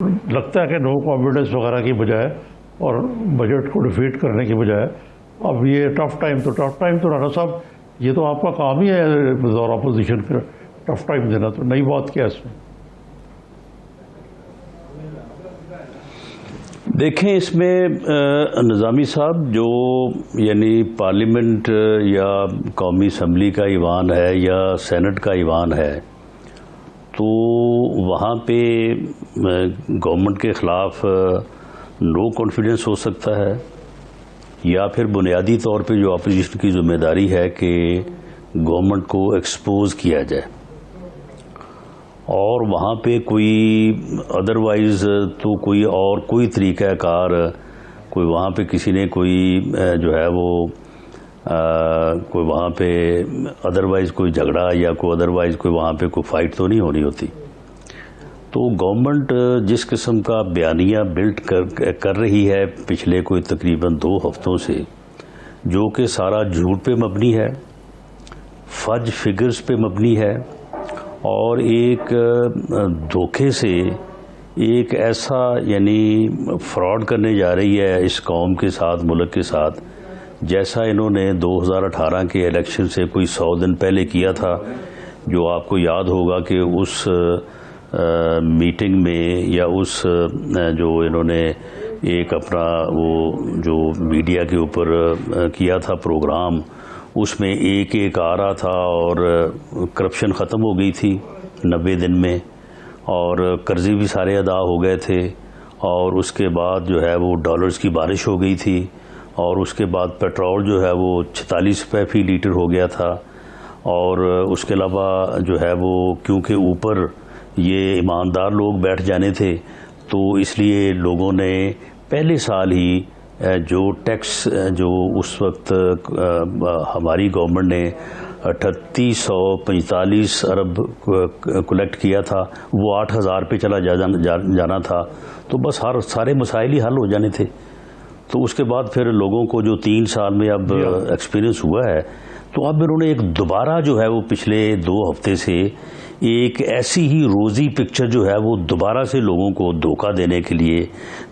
لگتا ہے کہ نو کانفیڈنس وغیرہ کی بجائے اور بجٹ کو ڈیفیٹ کرنے کی بجائے اب یہ ٹف ٹائم تو رانا صاحب یہ تو آپ کا کام ہی ہے بطور اپوزیشن کا ٹف ٹائم دینا، تو نئی بات کیا اس میں؟ دیکھیں اس میں نظامی صاحب جو یعنی پارلیمنٹ یا قومی اسمبلی کا ایوان ہے یا سینٹ کا ایوان ہے، تو وہاں پہ گورنمنٹ کے خلاف نو کانفیڈنس ہو سکتا ہے، یا پھر بنیادی طور پہ جو اپوزیشن کی ذمہ داری ہے کہ گورنمنٹ کو ایکسپوز کیا جائے، اور وہاں پہ کوئی ادروائز تو کوئی طریقہ کار کوئی وہاں پہ کسی نے کوئی جو ہے وہ کوئی وہاں پہ ادروائز کوئی جھگڑا یا کوئی ادروائز کوئی وہاں پہ کوئی فائٹ تو نہیں ہونی ہوتی۔ تو گورنمنٹ جس قسم کا بیانیہ بلڈ کر رہی ہے پچھلے کوئی تقریباً 2 ہفتوں سے، جو کہ سارا جھوٹ پہ مبنی ہے، فج فگرز پہ مبنی ہے، اور ایک دھوکے سے ایک ایسا یعنی فراڈ کرنے جا رہی ہے اس قوم کے ساتھ، ملک کے ساتھ، جیسا انہوں نے 2018 کے الیکشن سے کوئی 100 دن پہلے کیا تھا۔ جو آپ کو یاد ہوگا کہ اس میٹنگ میں یا اس جو انہوں نے ایک اپنا وہ جو میڈیا کے اوپر کیا تھا پروگرام، اس میں ایک آ رہا تھا اور کرپشن ختم ہو گئی تھی 90 دن میں، اور قرضے بھی سارے ادا ہو گئے تھے، اور اس کے بعد جو ہے وہ ڈالرز کی بارش ہو گئی تھی، اور اس کے بعد پیٹرول جو ہے وہ 46 روپے فی لیٹر ہو گیا تھا، اور اس کے علاوہ جو ہے وہ کیونکہ اوپر یہ ایماندار لوگ بیٹھ جانے تھے، تو اس لیے لوگوں نے پہلے سال ہی جو ٹیکس جو اس وقت ہماری گورنمنٹ نے 3845 ارب کلیکٹ کیا تھا، وہ 8000 پہ چلا جانا تھا، تو بس سارے مسائل ہی حل ہو جانے تھے۔ تو اس کے بعد پھر لوگوں کو جو 3 سال میں اب ایکسپیرینس ہوا ہے، تو اب انہوں نے ایک دوبارہ جو ہے وہ پچھلے 2 ہفتے سے ایک ایسی ہی روزی پکچر جو ہے وہ دوبارہ سے لوگوں کو دھوکہ دینے کے لیے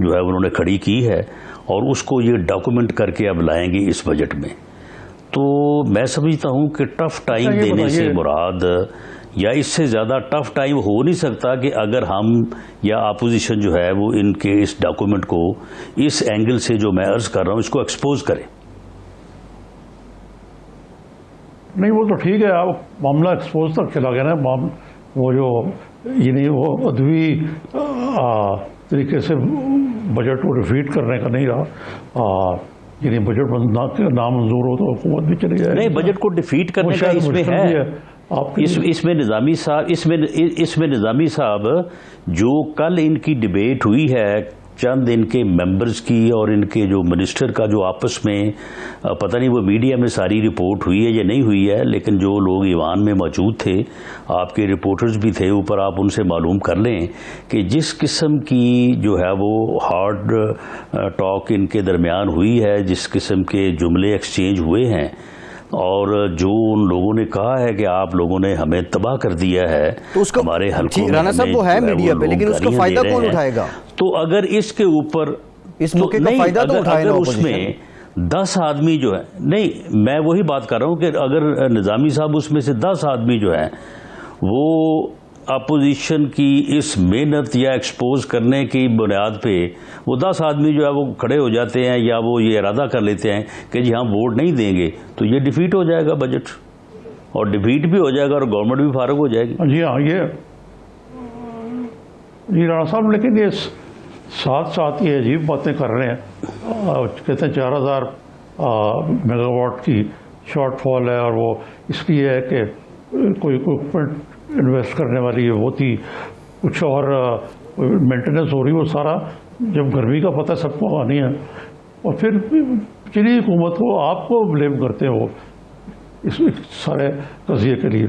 جو ہے انہوں نے کھڑی کی ہے، اور اس کو یہ ڈاکومنٹ کر کے اب لائیں گے اس بجٹ میں۔ تو میں سمجھتا ہوں کہ ٹف ٹائم دینے سے مراد یا اس سے زیادہ ٹف ٹائم ہو نہیں سکتا کہ اگر ہم یا اپوزیشن جو ہے وہ ان کے اس ڈاکومنٹ کو اس اینگل سے جو میں عرض کر رہا ہوں اس کو ایکسپوز کرے۔ نہیں وہ تو ٹھیک ہے، اب معاملہ ایکسپوز تک چلا گیا نا، وہ جو یعنی وہ ادوی طریقے سے بجٹ کو ڈیفیٹ کرنے کا نہیں رہا، یعنی بجٹ نامنظور ہو تو حکومت بھی چلی جائے۔ نہیں، بجٹ کو ڈیفیٹ کرنے کا اس میں ہے، اس میں نظامی صاحب جو کل ان کی ڈیبیٹ ہوئی ہے چند ان کے ممبرز کی اور ان کے جو منسٹر کا جو آپس میں پتہ نہیں وہ میڈیا میں ساری رپورٹ ہوئی ہے یا نہیں ہوئی ہے، لیکن جو لوگ ایوان میں موجود تھے، آپ کے رپورٹرز بھی تھے اوپر، آپ ان سے معلوم کر لیں کہ جس قسم کی جو ہے وہ ہارڈ ٹاک ان کے درمیان ہوئی ہے، جس قسم کے جملے ایکسچینج ہوئے ہیں، اور جو ان لوگوں نے کہا ہے کہ آپ لوگوں نے ہمیں تباہ کر دیا ہے، تو اس کو ہمارے حلقوں میں رانا صاحب وہ ہے میڈیا پہ، لیکن اس کا فائدہ کون اٹھائے گا؟ تو اگر اس کے اوپر اس موقع کا فائدہ تو اٹھائے اگر اس میں 10 آدمی جو ہے، نہیں میں وہی بات کر رہا ہوں کہ اگر نظامی صاحب اس میں سے 10 آدمی جو ہیں وہ اپوزیشن کی اس محنت یا ایکسپوز کرنے کی بنیاد پہ وہ 10 آدمی جو ہے وہ کھڑے ہو جاتے ہیں یا وہ یہ ارادہ کر لیتے ہیں کہ جی ہم ووٹ نہیں دیں گے، تو یہ ڈیفیٹ ہو جائے گا بجٹ، اور ڈیفیٹ بھی ہو جائے گا اور گورنمنٹ بھی فارغ ہو جائے گی۔ جی ہاں، یہ جی رانا صاحب، لیکن یہ ساتھ یہ عجیب باتیں کر رہے ہیں، کہتے ہیں 4000 میگا واٹ کی شارٹ فال ہے، اور وہ اس لیے ہے کہ کوئی اکوپمنٹ انویسٹ کرنے والی وہ تھی، کچھ اور مینٹیننس ہو رہی، وہ سارا جب گرمی کا پتہ سب کو آنی ہے، اور پھر پچھلی حکومت کو آپ کو بلیم کرتے ہو اس سارے قضیے کے لیے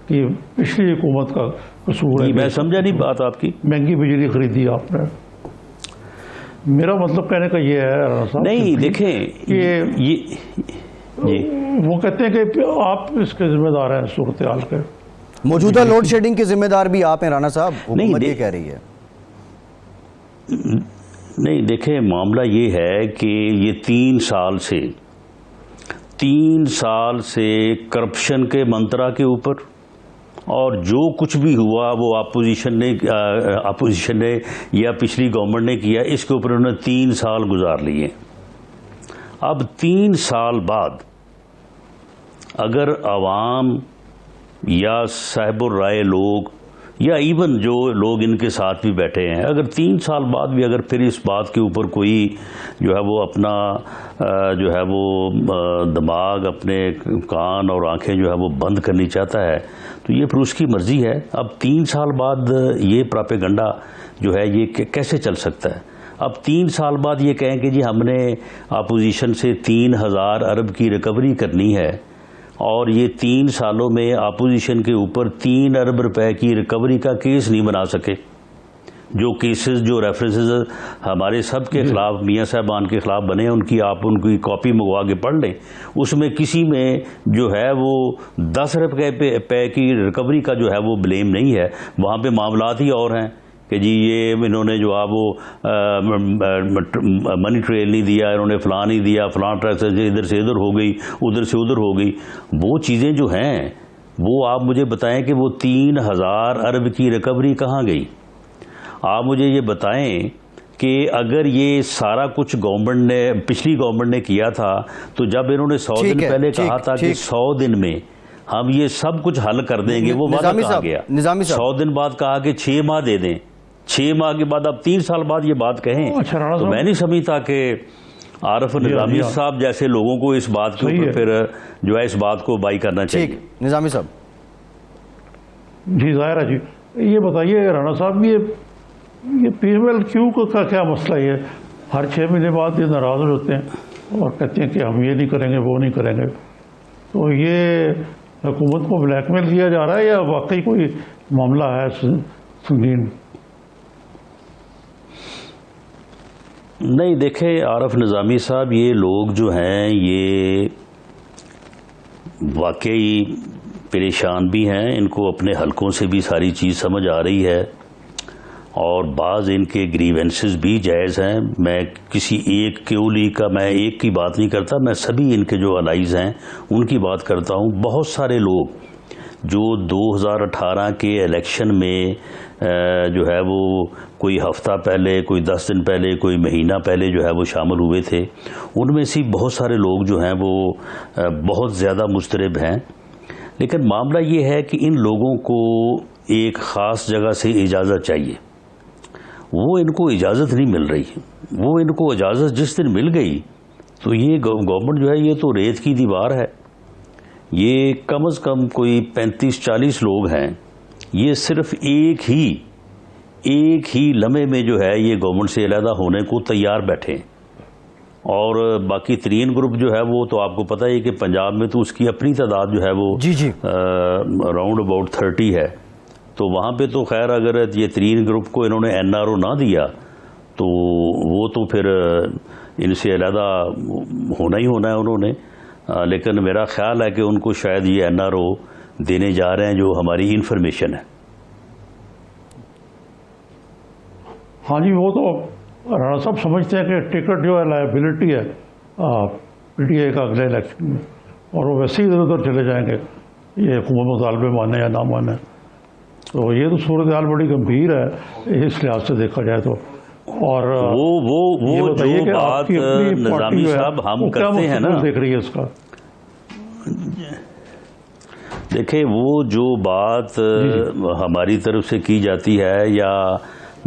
کہ پچھلی حکومت کا قصور ہے۔ میں سمجھا نہیں بات آپ کی۔ مہنگی بجلی خریدی آپ نے، میرا مطلب کہنے کا یہ ہے رانا صاحب، نہیں دیکھیں کہ وہ کہتے ہیں کہ آپ اس کے ذمہ دار ہیں صورتحال کے۔ موجودہ لوڈ شیڈنگ کی ذمہ دار بھی آپ ہیں رانا صاحب، حکومت یہ کہہ رہی ہے۔ نہیں دیکھیں، معاملہ یہ ہے کہ یہ 3 سال سے کرپشن کے منترا کے اوپر، اور جو کچھ بھی ہوا وہ اپوزیشن نے یا پچھلی گورنمنٹ نے کیا، اس کے اوپر انہوں نے 3 سال گزار لیے۔ اب 3 سال بعد اگر عوام یا صاحب الرائے لوگ یا ایون جو لوگ ان کے ساتھ بھی بیٹھے ہیں، اگر 3 سال بعد بھی اگر پھر اس بات کے اوپر کوئی جو ہے وہ اپنا جو ہے وہ دماغ، اپنے کان اور آنکھیں جو ہے وہ بند کرنی چاہتا ہے تو یہ پھر اس کی مرضی ہے۔ اب 3 سال بعد یہ پراپیگنڈا جو ہے یہ کیسے چل سکتا ہے؟ اب 3 سال بعد یہ کہیں کہ جی ہم نے اپوزیشن سے 3000 ارب کی ریکوری کرنی ہے، اور یہ 3 سالوں میں اپوزیشن کے اوپر 3 ارب روپے کی ریکوری کا کیس نہیں بنا سکے۔ جو کیسز، جو ریفرنسز ہمارے سب کے خلاف، میاں صاحبان کے خلاف بنے ہیں، آپ ان کی کاپی منگوا کے پڑھ لیں، اس میں کسی میں جو ہے وہ 10 ارب روپے کی ریکوری کا جو ہے وہ بلیم نہیں ہے۔ وہاں پہ معاملات ہی اور ہیں کہ جی یہ انہوں نے جو وہ منی ٹریل نہیں دیا، انہوں نے فلاں نہیں دیا، فلاں ٹیکس ادھر سے ادھر ہو گئی، ادھر سے ادھر ہو گئی۔ وہ چیزیں جو ہیں وہ آپ مجھے بتائیں کہ وہ 3000 ارب کی ریکوری کہاں گئی؟ آپ مجھے یہ بتائیں کہ اگر یہ سارا کچھ گورنمنٹ نے، پچھلی گورنمنٹ نے کیا تھا، تو جب انہوں نے 100 دن پہلے کہا تھا کہ 100 دن میں ہم یہ سب کچھ حل کر دیں گے، وہ وعدہ کہا گیا؟ 100 دن بعد کہا کہ 6 ماہ دے دیں، 6 ماہ کے بعد اب 3 سال بعد یہ بات کہیں تو میں نہیں سمجھتا کہ عارف نظامی صاحب جیسے لوگوں کو اس بات کے اوپر پھر جو ہے اس بات کو بائی کرنا چاہیے۔ نظامی صاحب جی ظاہر ہے جی، یہ بتائیے رانا صاحب، یہ پی ایم ایل کیو کا کیا مسئلہ ہے؟ ہر 6 مہینے بعد یہ ناراض ہو جاتے ہیں اور کہتے ہیں کہ ہم یہ نہیں کریں گے، وہ نہیں کریں گے۔ تو یہ حکومت کو بلیک میل کیا جا رہا ہے یا واقعی کوئی معاملہ ہے سنگین؟ نہیں دیکھیں عارف نظامی صاحب، یہ لوگ جو ہیں یہ واقعی پریشان بھی ہیں، ان کو اپنے حلقوں سے بھی ساری چیز سمجھ آ رہی ہے، اور بعض ان کے گریونسز بھی جائز ہیں۔ میں کسی ایک کیولی کا، میں ایک کی بات نہیں کرتا، میں سبھی ان کے جو الائز ہیں ان کی بات کرتا ہوں۔ بہت سارے لوگ جو 2018 کے الیکشن میں جو ہے وہ کوئی ہفتہ پہلے، کوئی 10 دن پہلے، کوئی مہینہ پہلے جو ہے وہ شامل ہوئے تھے، ان میں سے بہت سارے لوگ جو ہیں وہ بہت زیادہ مضطرب ہیں۔ لیکن معاملہ یہ ہے کہ ان لوگوں کو ایک خاص جگہ سے اجازت چاہیے، وہ ان کو اجازت نہیں مل رہی۔ وہ ان کو اجازت جس دن مل گئی تو یہ گورنمنٹ جو ہے یہ تو ریت کی دیوار ہے۔ یہ کم از کم کوئی 35-40 لوگ ہیں، یہ صرف ایک ہی لمحے میں جو ہے یہ گورنمنٹ سے علیحدہ ہونے کو تیار بیٹھے، اور باقی 3 گروپ جو ہے وہ تو آپ کو پتہ ہے کہ پنجاب میں تو اس کی اپنی تعداد جو ہے وہ راؤنڈ اباؤٹ 30 ہے۔ تو وہاں پہ تو خیر اگر یہ 3 گروپ کو انہوں نے NRO نہ دیا تو وہ تو پھر ان سے علیحدہ ہونا ہی ہونا ہے انہوں نے۔ لیکن میرا خیال ہے کہ ان کو شاید یہ NRO دینے جا رہے ہیں، جو ہماری انفارمیشن ہے۔ ہاں جی، وہ تو رانا صاحب سمجھتے ہیں کہ ٹکٹ جو ہے لائبلٹی ہے پی ٹی آئی کا اگلے الیکشن میں، اور وہ ویسے ہی ادھر ادھر چلے جائیں گے، یہ حکومت مطالبے مانے یا نہ مانے۔ تو یہ تو صورتحال بڑی گمبھیر ہے اس لحاظ سے دیکھا جائے تو۔ اور وہ جو بات نظامی صاحب ہم کرتے ہیں نا، دیکھ رہی ہے اس کا، دیکھیں وہ جو بات ہماری طرف سے کی جاتی ہے، یا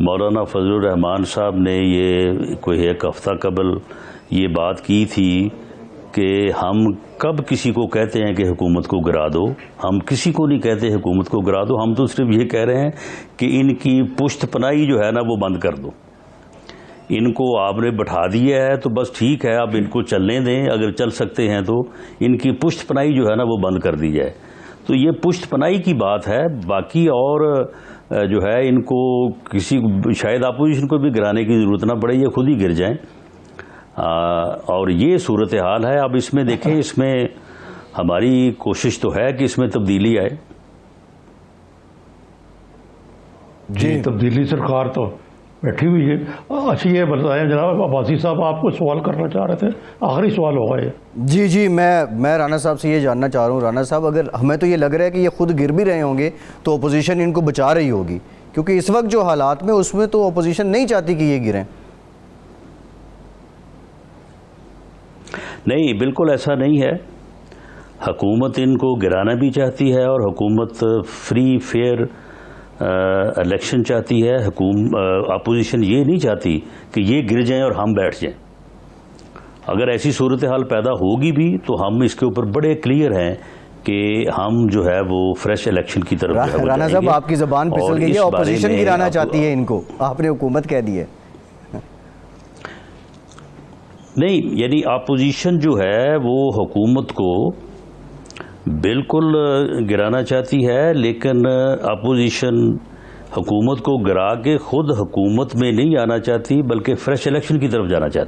مولانا فضل الرحمان صاحب نے یہ کوئی 1 ہفتہ قبل یہ بات کی تھی کہ ہم کب کسی کو کہتے ہیں کہ حکومت کو گرا دو، ہم کسی کو نہیں کہتے حکومت کو گرا دو، ہم تو صرف یہ کہہ رہے ہیں کہ ان کی پشت پناہی جو ہے نا وہ بند کر دو۔ ان کو آپ نے بٹھا دیا ہے تو بس ٹھیک ہے، اب ان کو چلنے دیں، اگر چل سکتے ہیں تو ان کی پشت پناہی جو ہے نا وہ بند کر دی جائے۔ تو یہ پشت پناہی کی بات ہے، باقی اور جو ہے ان کو کسی شاید اپوزیشن کو بھی گرانے کی ضرورت نہ پڑے، یہ خود ہی گر جائیں۔ اور یہ صورتحال ہے۔ اب اس میں دیکھیں، اس میں ہماری کوشش تو ہے کہ اس میں تبدیلی آئے، جی تبدیلی سرکار تو بیٹھی ہوئی ہے. اچھا یہ بتائیں جناب عباسی صاحب آپ کو سوال کرنا چاہ رہے تھے, آخری سوال ہوگا یہ. جی میں رانا صاحب سے یہ جاننا چاہ رہا ہوں. رانا صاحب اگر ہمیں تو یہ لگ رہا ہے کہ یہ خود گر بھی رہے ہوں گے تو اپوزیشن ان کو بچا رہی ہوگی, کیونکہ اس وقت جو حالات میں اس میں تو اپوزیشن نہیں چاہتی کہ یہ گریں. نہیں, بالکل ایسا نہیں ہے. حکومت ان کو گرانا بھی چاہتی ہے اور حکومت فری فیئر الیکشن چاہتی ہے. اپوزیشن یہ نہیں چاہتی کہ یہ گر جائیں اور ہم بیٹھ جائیں. اگر ایسی صورتحال پیدا ہوگی بھی تو ہم اس کے اوپر بڑے کلیئر ہیں کہ ہم جو ہے وہ فریش الیکشن کی طرف جو ہے وہ رانا صاحب آپ کی زبان پھسل گئی ہے, اپوزیشن گرانا چاہتی ہے ان کو, آپ نے حکومت کہہ دی ہے. نہیں, یعنی اپوزیشن جو ہے وہ حکومت کو بالکل گرانا چاہتی ہے, لیکن اپوزیشن حکومت کو گرا کے خود حکومت میں نہیں آنا چاہتی بلکہ فریش الیکشن کی طرف جانا چاہتی.